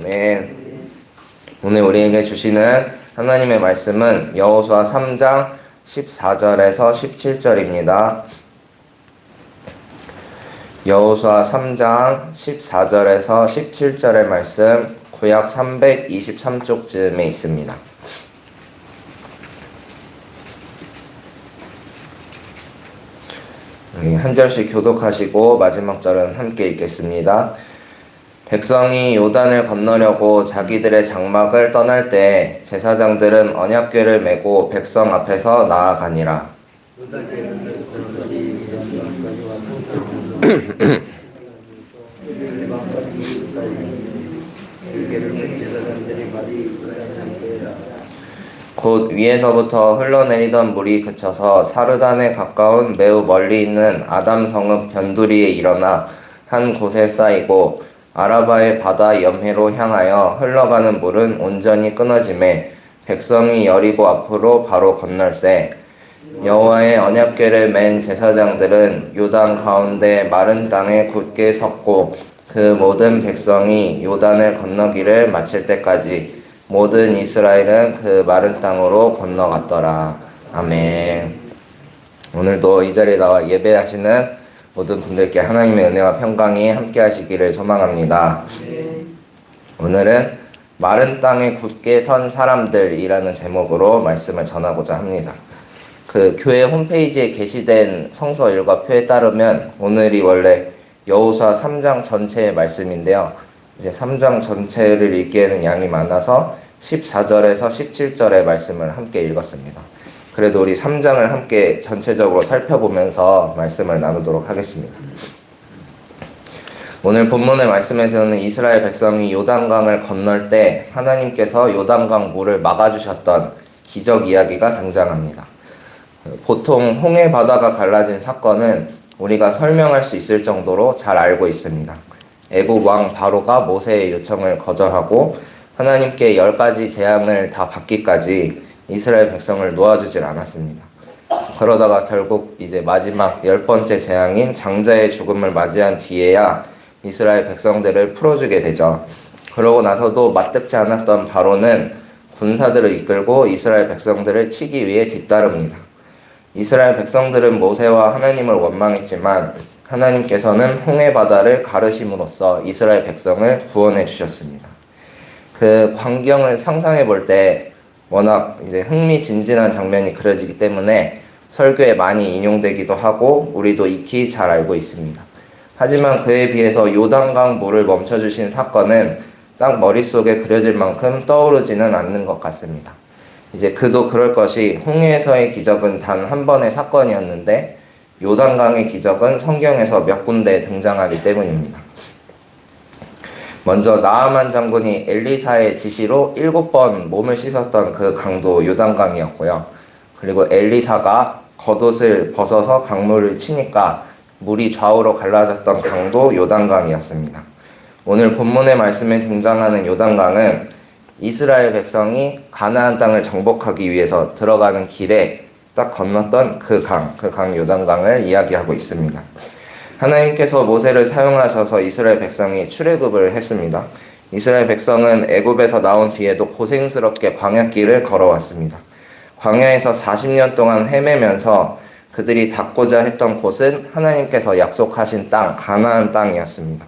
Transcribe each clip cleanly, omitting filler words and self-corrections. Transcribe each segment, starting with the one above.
아멘. 오늘 우리에게 주시는 하나님의 말씀은 여호수아 3장 14절에서 17절입니다. 여호수아 3장 14절에서 17절의 말씀 구약 323쪽쯤에 있습니다. 한 절씩 교독하시고 마지막 절은 함께 읽겠습니다. 백성이 요단을 건너려고 자기들의 장막을 떠날 때 제사장들은 언약궤를 메고 백성 앞에서 나아가니라. 곧 위에서부터 흘러내리던 물이 그쳐서 사르단에 가까운 매우 멀리 있는 아담 성읍 변두리에 일어나 한 곳에 쌓이고 아라바의 바다 염해로 향하여 흘러가는 물은 온전히 끊어지매 백성이 여리고 앞으로 바로 건널세. 여호와의 언약궤를 맨 제사장들은 요단 가운데 마른 땅에 굳게 섰고 그 모든 백성이 요단을 건너기를 마칠 때까지 모든 이스라엘은 그 마른 땅으로 건너갔더라. 아멘. 오늘도 이 자리에 나와 예배하시는 모든 분들께 하나님의 은혜와 평강이 함께 하시기를 소망합니다. 오늘은 마른 땅에 굳게 선 사람들이라는 제목으로 말씀을 전하고자 합니다. 그 교회 홈페이지에 게시된 성서 일과표에 따르면 오늘이 원래 여호수아 3장 전체의 말씀인데요. 이제 3장 전체를 읽기에는 양이 많아서 14절에서 17절의 말씀을 함께 읽었습니다. 그래도 우리 3장을 함께 전체적으로 살펴보면서 말씀을 나누도록 하겠습니다. 오늘 본문의 말씀에서는 이스라엘 백성이 요단강을 건널 때 하나님께서 요단강 물을 막아주셨던 기적 이야기가 등장합니다. 보통 홍해 바다가 갈라진 사건은 우리가 설명할 수 있을 정도로 잘 알고 있습니다. 애굽 왕 바로가 모세의 요청을 거절하고 하나님께 10가지 재앙을 다 받기까지 이스라엘 백성을 놓아주질 않았습니다. 그러다가 결국 이제 마지막 10번째 재앙인 장자의 죽음을 맞이한 뒤에야 이스라엘 백성들을 풀어주게 되죠. 그러고 나서도 맞듣지 않았던 바로는 군사들을 이끌고 이스라엘 백성들을 치기 위해 뒤따릅니다. 이스라엘 백성들은 모세와 하나님을 원망했지만 하나님께서는 홍해 바다를 가르심으로써 이스라엘 백성을 구원해 주셨습니다. 그 광경을 상상해 볼 때 워낙 이제 흥미진진한 장면이 그려지기 때문에 설교에 많이 인용되기도 하고 우리도 익히 잘 알고 있습니다. 하지만 그에 비해서 요단강 물을 멈춰주신 사건은 딱 머릿속에 그려질 만큼 떠오르지는 않는 것 같습니다. 이제 그도 그럴 것이 홍해에서의 기적은 단 한 번의 사건이었는데 요단강의 기적은 성경에서 몇 군데 등장하기 때문입니다. 먼저 나아만 장군이 엘리사의 지시로 7번 몸을 씻었던 그 강도 요단강이었고요. 그리고 엘리사가 겉옷을 벗어서 강물을 치니까 물이 좌우로 갈라졌던 강도 요단강이었습니다. 오늘 본문의 말씀에 등장하는 요단강은 이스라엘 백성이 가나안 땅을 정복하기 위해서 들어가는 길에 딱 건넜던 그 강 요단강을 이야기하고 있습니다. 하나님께서 모세를 사용하셔서 이스라엘 백성이 출애굽을 했습니다. 이스라엘 백성은 애굽에서 나온 뒤에도 고생스럽게 광야길을 걸어왔습니다. 광야에서 40년 동안 헤매면서 그들이 닿고자 했던 곳은 하나님께서 약속하신 땅, 가나안 땅이었습니다.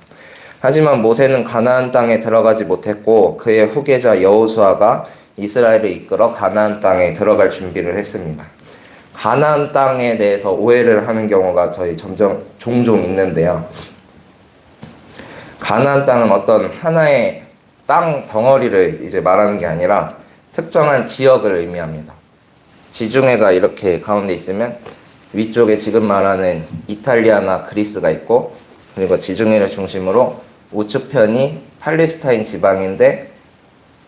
하지만 모세는 가나안 땅에 들어가지 못했고 그의 후계자 여호수아가 이스라엘을 이끌어 가나안 땅에 들어갈 준비를 했습니다. 가나안 땅에 대해서 오해를 하는 경우가 저희 종종 있는데요. 가나안 땅은 어떤 하나의 땅 덩어리를 이제 말하는 게 아니라 특정한 지역을 의미합니다. 지중해가 이렇게 가운데 있으면 위쪽에 지금 말하는 이탈리아나 그리스가 있고 그리고 지중해를 중심으로 우측편이 팔레스타인 지방인데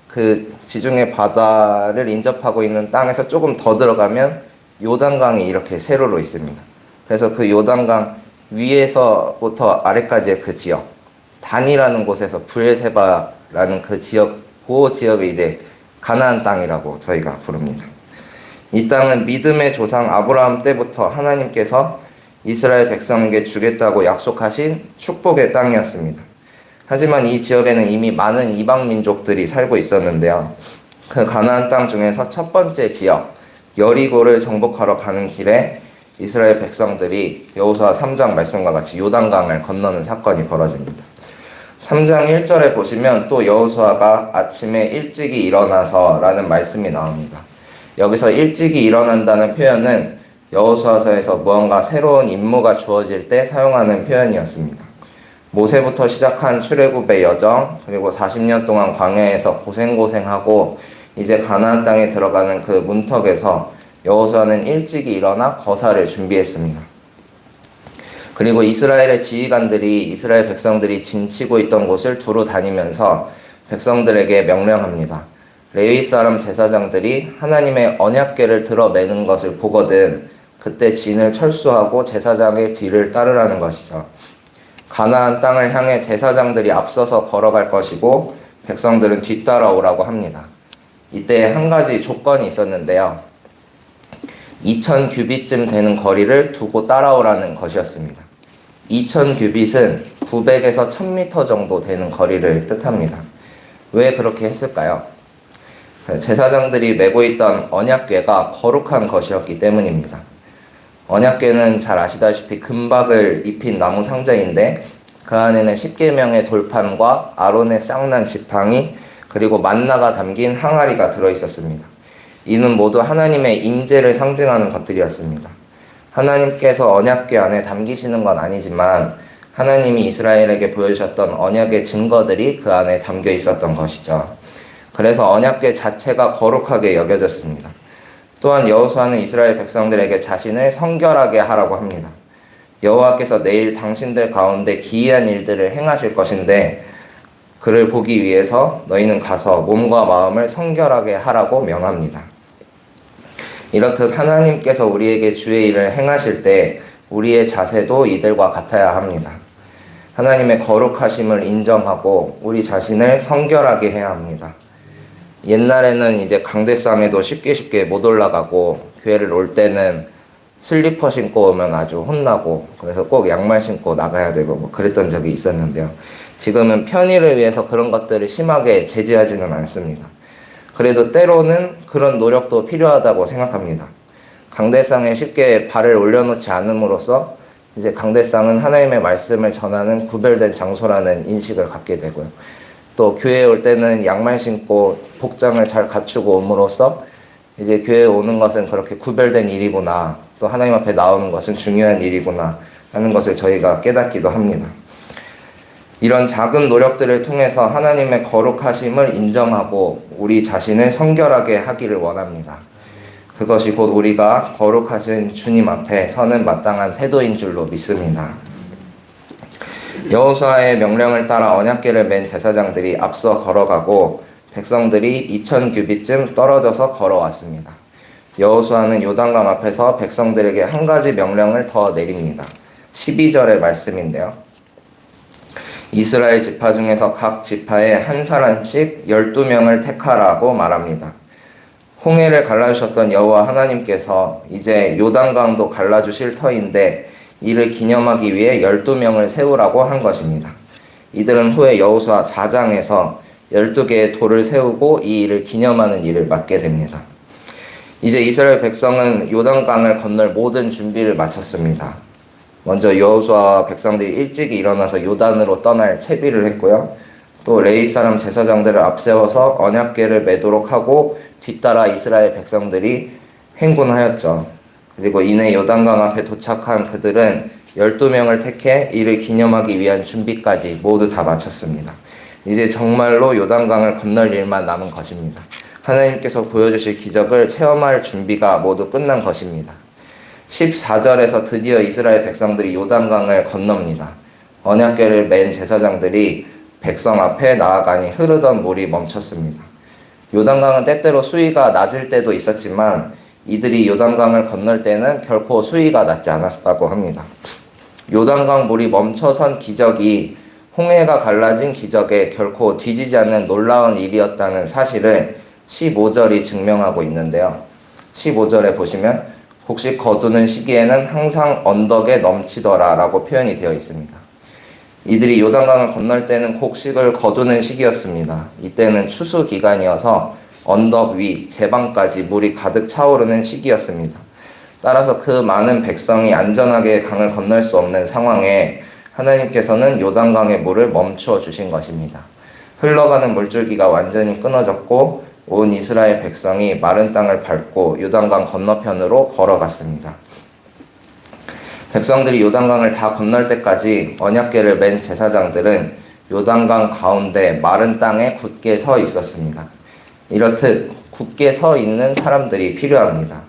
그 지중해 바다를 인접하고 있는 땅에서 조금 더 들어가면 요단강이 이렇게 세로로 있습니다. 그래서 그 요단강 위에서부터 아래까지의 그 지역, 단이라는 곳에서 브엘세바라는 그 지역을 이제 가나안 땅이라고 저희가 부릅니다. 이 땅은 믿음의 조상 아브라함 때부터 하나님께서 이스라엘 백성에게 주겠다고 약속하신 축복의 땅이었습니다. 하지만 이 지역에는 이미 많은 이방 민족들이 살고 있었는데요. 그 가나안 땅 중에서 첫 번째 지역 여리고를 정복하러 가는 길에 이스라엘 백성들이 여호수아 3장 말씀과 같이 요단강을 건너는 사건이 벌어집니다. 3장 1절에 보시면 또 여호수아가 아침에 일찍이 일어나서 라는 말씀이 나옵니다. 여기서 일찍이 일어난다는 표현은 여호수아서에서 무언가 새로운 임무가 주어질 때 사용하는 표현이었습니다. 모세부터 시작한 출애굽의 여정, 그리고 40년 동안 광야에서 고생하고 이제 가나안 땅에 들어가는 그 문턱에서 여호수아는 일찍이 일어나 거사를 준비했습니다. 그리고 이스라엘의 지휘관들이 이스라엘 백성들이 진치고 있던 곳을 두루 다니면서 백성들에게 명령합니다. 레위 사람 제사장들이 하나님의 언약궤를 들어매는 것을 보거든 그때 진을 철수하고 제사장의 뒤를 따르라는 것이죠. 가나안 땅을 향해 제사장들이 앞서서 걸어갈 것이고 백성들은 뒤따라오라고 합니다. 이때 한 가지 조건이 있었는데요. 2000규빗쯤 되는 거리를 두고 따라오라는 것이었습니다. 2000규빗은 900에서 1000m 정도 되는 거리를 뜻합니다. 왜 그렇게 했을까요? 제사장들이 메고 있던 언약궤가 거룩한 것이었기 때문입니다. 언약궤는 잘 아시다시피 금박을 입힌 나무 상자인데 그 안에는 10계명의 돌판과 아론의 쌍난 지팡이 그리고 만나가 담긴 항아리가 들어있었습니다. 이는 모두 하나님의 임재를 상징하는 것들이었습니다. 하나님께서 언약궤 안에 담기시는 건 아니지만 하나님이 이스라엘에게 보여주셨던 언약의 증거들이 그 안에 담겨 있었던 것이죠. 그래서 언약궤 자체가 거룩하게 여겨졌습니다. 또한 여호수아는 이스라엘 백성들에게 자신을 성결하게 하라고 합니다. 여호와께서 내일 당신들 가운데 기이한 일들을 행하실 것인데 그를 보기 위해서 너희는 가서 몸과 마음을 성결하게 하라고 명합니다. 이렇듯 하나님께서 우리에게 주의 일을 행하실 때 우리의 자세도 이들과 같아야 합니다. 하나님의 거룩하심을 인정하고 우리 자신을 성결하게 해야 합니다. 옛날에는 이제 강대상에도 쉽게 못 올라가고 교회를 올 때는 슬리퍼 신고 오면 아주 혼나고 그래서 꼭 양말 신고 나가야 되고 뭐 그랬던 적이 있었는데요. 지금은 편의를 위해서 그런 것들을 심하게 제지하지는 않습니다. 그래도 때로는 그런 노력도 필요하다고 생각합니다. 강대상에 쉽게 발을 올려놓지 않음으로써 이제 강대상은 하나님의 말씀을 전하는 구별된 장소라는 인식을 갖게 되고요. 또 교회에 올 때는 양말 신고 복장을 잘 갖추고 옴으로써 이제 교회에 오는 것은 그렇게 구별된 일이구나, 또 하나님 앞에 나오는 것은 중요한 일이구나 하는 것을 저희가 깨닫기도 합니다. 이런 작은 노력들을 통해서 하나님의 거룩하심을 인정하고 우리 자신을 성결하게 하기를 원합니다. 그것이 곧 우리가 거룩하신 주님 앞에 서는 마땅한 태도인 줄로 믿습니다. 여호수아의 명령을 따라 언약궤를 맨 제사장들이 앞서 걸어가고 백성들이 2000규빗쯤 떨어져서 걸어왔습니다. 여호수아는 요단강 앞에서 백성들에게 한 가지 명령을 더 내립니다. 12절의 말씀인데요. 이스라엘 지파 중에서 각 지파에 한 사람씩 12명을 택하라고 말합니다. 홍해를 갈라주셨던 여호와 하나님께서 이제 요단강도 갈라주실 터인데 이를 기념하기 위해 12명을 세우라고 한 것입니다. 이들은 후에 여호수아 4장에서 12개의 돌을 세우고 이 일을 기념하는 일을 맡게 됩니다. 이제 이스라엘 백성은 요단강을 건널 모든 준비를 마쳤습니다. 먼저 여호수아와 백성들이 일찍이 일어나서 요단으로 떠날 채비를 했고요. 또 레위 사람 제사장들을 앞세워서 언약궤를 매도록 하고 뒤따라 이스라엘 백성들이 행군하였죠. 그리고 이내 요단강 앞에 도착한 그들은 12명을 택해 이를 기념하기 위한 준비까지 모두 다 마쳤습니다. 이제 정말로 요단강을 건널 일만 남은 것입니다. 하나님께서 보여주실 기적을 체험할 준비가 모두 끝난 것입니다. 14절에서 드디어 이스라엘 백성들이 요단강을 건넙니다. 언약궤를 맨 제사장들이 백성 앞에 나아가니 흐르던 물이 멈췄습니다. 요단강은 때때로 수위가 낮을 때도 있었지만 이들이 요단강을 건널 때는 결코 수위가 낮지 않았다고 합니다. 요단강 물이 멈춰선 기적이 홍해가 갈라진 기적에 결코 뒤지지 않는 놀라운 일이었다는 사실을 15절이 증명하고 있는데요. 15절에 보시면 곡식 거두는 시기에는 항상 언덕에 넘치더라 라고 표현이 되어 있습니다. 이들이 요단강을 건널 때는 곡식을 거두는 시기였습니다. 이때는 추수 기간이어서 언덕 위, 제방까지 물이 가득 차오르는 시기였습니다. 따라서 그 많은 백성이 안전하게 강을 건널 수 없는 상황에 하나님께서는 요단강의 물을 멈추어 주신 것입니다. 흘러가는 물줄기가 완전히 끊어졌고 온 이스라엘 백성이 마른 땅을 밟고 요단강 건너편으로 걸어갔습니다. 백성들이 요단강을 다 건널 때까지 언약궤를 맨 제사장들은 요단강 가운데 마른 땅에 굳게 서 있었습니다. 이렇듯 굳게 서 있는 사람들이 필요합니다.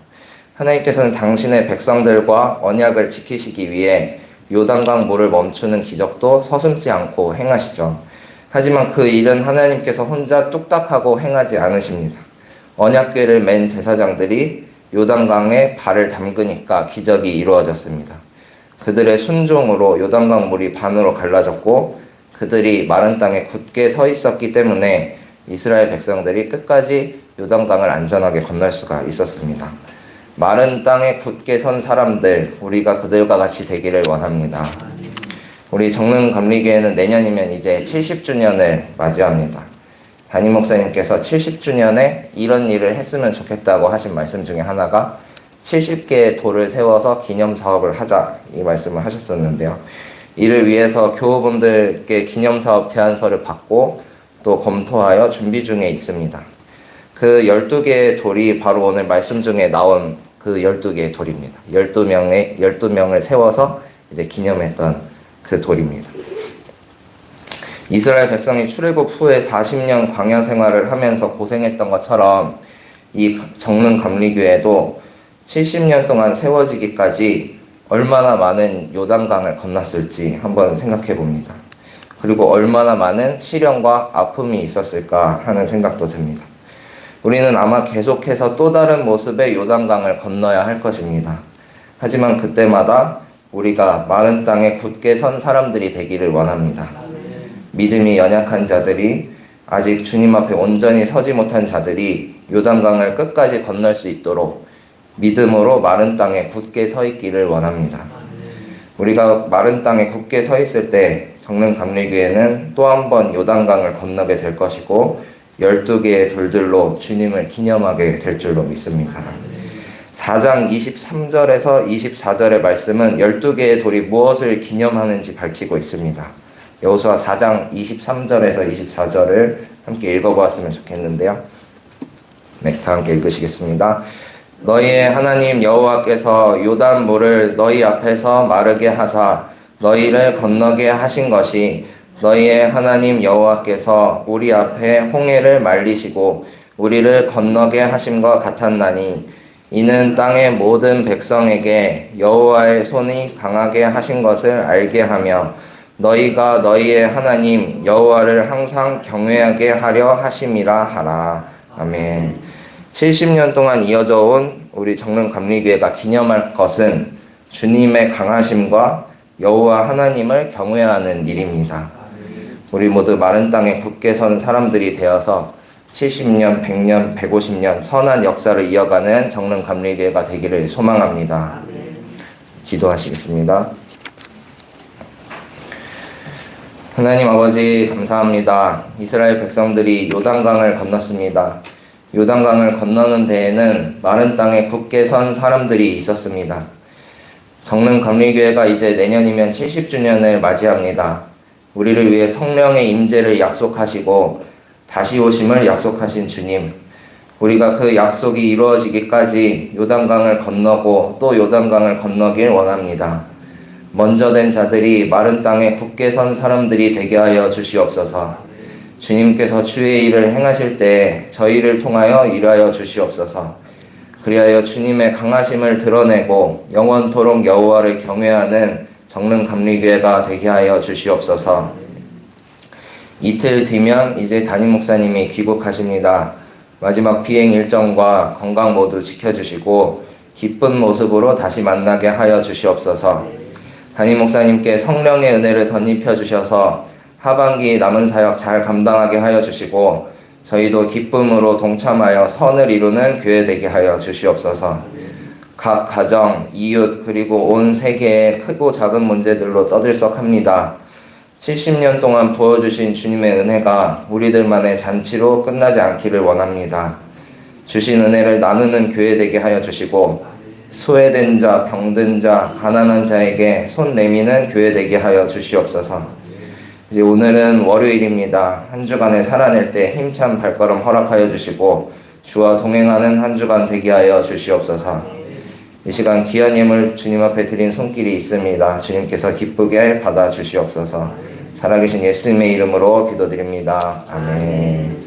하나님께서는 당신의 백성들과 언약을 지키시기 위해 요단강 물을 멈추는 기적도 서슴지 않고 행하시죠. 하지만 그 일은 하나님께서 혼자 뚝딱하고 행하지 않으십니다. 언약궤를 맨 제사장들이 요단강에 발을 담그니까 기적이 이루어졌습니다. 그들의 순종으로 요단강 물이 반으로 갈라졌고 그들이 마른 땅에 굳게 서 있었기 때문에 이스라엘 백성들이 끝까지 요단강을 안전하게 건널 수가 있었습니다. 마른 땅에 굳게 선 사람들, 우리가 그들과 같이 되기를 원합니다. 우리 정릉감리교회는 내년이면 이제 70주년을 맞이합니다. 담임 목사님께서 70주년에 이런 일을 했으면 좋겠다고 하신 말씀 중에 하나가 70개의 돌을 세워서 기념사업을 하자, 이 말씀을 하셨었는데요. 이를 위해서 교우분들께 기념사업 제안서를 받고 또 검토하여 준비 중에 있습니다. 그 12개의 돌이 바로 오늘 말씀 중에 나온 그 12개의 돌입니다. 12명을 세워서 이제 기념했던 그 돌입니다. 이스라엘 백성이 출애굽 후에 40년 광야 생활을 하면서 고생했던 것처럼 이 정릉감리교회도 70년 동안 세워지기까지 얼마나 많은 요단강을 건넜을지 한번 생각해 봅니다. 그리고 얼마나 많은 시련과 아픔이 있었을까 하는 생각도 듭니다. 우리는 아마 계속해서 또 다른 모습의 요단강을 건너야 할 것입니다. 하지만 그때마다 우리가 마른 땅에 굳게 선 사람들이 되기를 원합니다. 믿음이 연약한 자들이, 아직 주님 앞에 온전히 서지 못한 자들이 요단강을 끝까지 건널 수 있도록 믿음으로 마른 땅에 굳게 서 있기를 원합니다. 우리가 마른 땅에 굳게 서 있을 때 정릉감리교회는 또 한 번 요단강을 건너게 될 것이고 12개의 돌들로 주님을 기념하게 될 줄로 믿습니다. 4장 23절에서 24절의 말씀은 12개의 돌이 무엇을 기념하는지 밝히고 있습니다. 여호수아 4장 23절에서 24절을 함께 읽어보았으면 좋겠는데요. 네, 다 함께 읽으시겠습니다. 너희의 하나님 여호와께서 요단 물을 너희 앞에서 마르게 하사 너희를 건너게 하신 것이 너희의 하나님 여호와께서 우리 앞에 홍해를 말리시고 우리를 건너게 하심과 같았나니 이는 땅의 모든 백성에게 여호와의 손이 강하게 하신 것을 알게 하며 너희가 너희의 하나님 여호와를 항상 경외하게 하려 하심이라 하라. 아멘. 70년 동안 이어져 온 우리 정릉감리교회가 기념할 것은 주님의 강하심과 여호와 하나님을 경외하는 일입니다. 우리 모두 마른 땅에 굳게 선 사람들이 되어서 70년, 100년, 150년 선한 역사를 이어가는 정릉감리교회가 되기를 소망합니다. 기도하시겠습니다. 하나님 아버지 감사합니다. 이스라엘 백성들이 요단강을 건넜습니다. 요단강을 건너는 데에는 마른 땅에 굳게 선 사람들이 있었습니다. 정릉감리교회가 이제 내년이면 70주년을 맞이합니다. 우리를 위해 성령의 임재를 약속하시고 다시 오심을 약속하신 주님, 우리가 그 약속이 이루어지기까지 요단강을 건너고 또 요단강을 건너길 원합니다. 먼저 된 자들이 마른 땅에 굳게 선 사람들이 되게 하여 주시옵소서. 주님께서 주의 일을 행하실 때 저희를 통하여 일하여 주시옵소서. 그리하여 주님의 강하심을 드러내고 영원토록 여호와를 경외하는 정릉감리교회가 되게 하여 주시옵소서. 이틀 뒤면 이제 담임 목사님이 귀국하십니다. 마지막 비행 일정과 건강 모두 지켜주시고 기쁜 모습으로 다시 만나게 하여 주시옵소서. 담임 목사님께 성령의 은혜를 덧입혀 주셔서 하반기 남은 사역 잘 감당하게 하여 주시고 저희도 기쁨으로 동참하여 선을 이루는 교회 되게 하여 주시옵소서. 각 가정, 이웃 그리고 온 세계의 크고 작은 문제들로 떠들썩합니다. 70년 동안 부어주신 주님의 은혜가 우리들만의 잔치로 끝나지 않기를 원합니다. 주신 은혜를 나누는 교회 되게 하여 주시고 소외된 자, 병든 자, 가난한 자에게 손 내미는 교회 되게 하여 주시옵소서. 이제 오늘은 월요일입니다. 한 주간을 살아낼 때 힘찬 발걸음 허락하여 주시고 주와 동행하는 한 주간 되게 하여 주시옵소서. 이 시간 귀한 예물 주님 앞에 드린 손길이 있습니다. 주님께서 기쁘게 받아 주시옵소서. 살아계신 예수님의 이름으로 기도드립니다. 아멘.